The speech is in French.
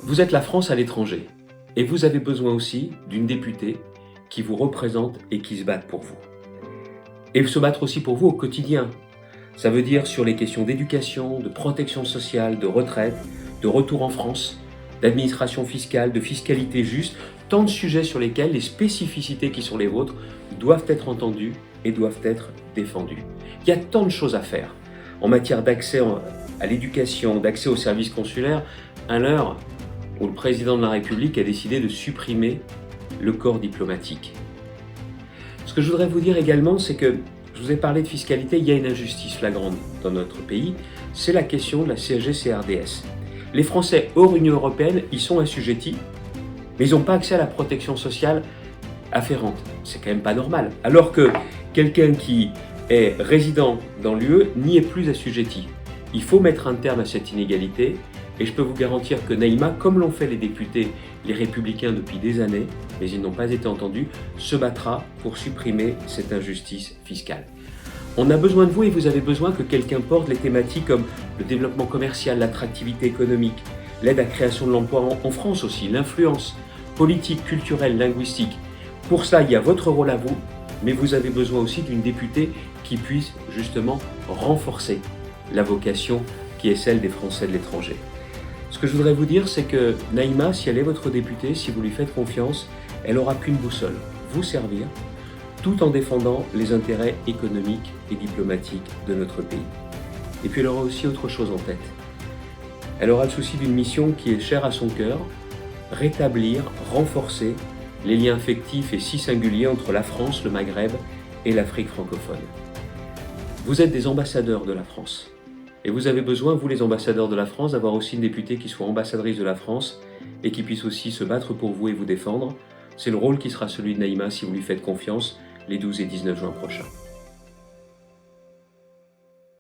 Vous êtes la France à l'étranger et vous avez besoin aussi d'une députée qui vous représente et qui se batte pour vous. Et se battre aussi pour vous au quotidien. Ça veut dire sur les questions d'éducation, de protection sociale, de retraite, de retour en France, d'administration fiscale, de fiscalité juste, tant de sujets sur lesquels les spécificités qui sont les vôtres doivent être entendues et doivent être défendues. Il y a tant de choses à faire en matière d'accès à l'éducation, d'accès aux services consulaires, à l'heure où le président de la République a décidé de supprimer le corps diplomatique. Ce que je voudrais vous dire également, c'est que je vous ai parlé de fiscalité, il y a une injustice flagrante dans notre pays, c'est la question de la CSG-CRDS. Les Français hors Union européenne y sont assujettis, mais ils n'ont pas accès à la protection sociale afférente. C'est quand même pas normal. Alors que quelqu'un qui est résident dans l'UE n'y est plus assujetti. Il faut mettre un terme à cette inégalité et je peux vous garantir que Naïma, comme l'ont fait les députés, les Républicains depuis des années, mais ils n'ont pas été entendus, se battra pour supprimer cette injustice fiscale. On a besoin de vous et vous avez besoin que quelqu'un porte les thématiques comme le développement commercial, l'attractivité économique, l'aide à la création de l'emploi en France aussi, l'influence politique, culturelle, linguistique. Pour ça, il y a votre rôle à vous, mais vous avez besoin aussi d'une députée qui puisse justement renforcer la vocation qui est celle des Français de l'étranger. Ce que je voudrais vous dire, c'est que Naïma, si elle est votre députée, si vous lui faites confiance, elle n'aura qu'une boussole, vous servir, tout en défendant les intérêts économiques et diplomatiques de notre pays. Et puis elle aura aussi autre chose en tête. Elle aura le souci d'une mission qui est chère à son cœur, rétablir, renforcer les liens affectifs et si singuliers entre la France, le Maghreb et l'Afrique francophone. Vous êtes des ambassadeurs de la France. Et vous avez besoin, vous les ambassadeurs de la France, d'avoir aussi une députée qui soit ambassadrice de la France et qui puisse aussi se battre pour vous et vous défendre. C'est le rôle qui sera celui de Naïma si vous lui faites confiance les 12 et 19 juin prochains.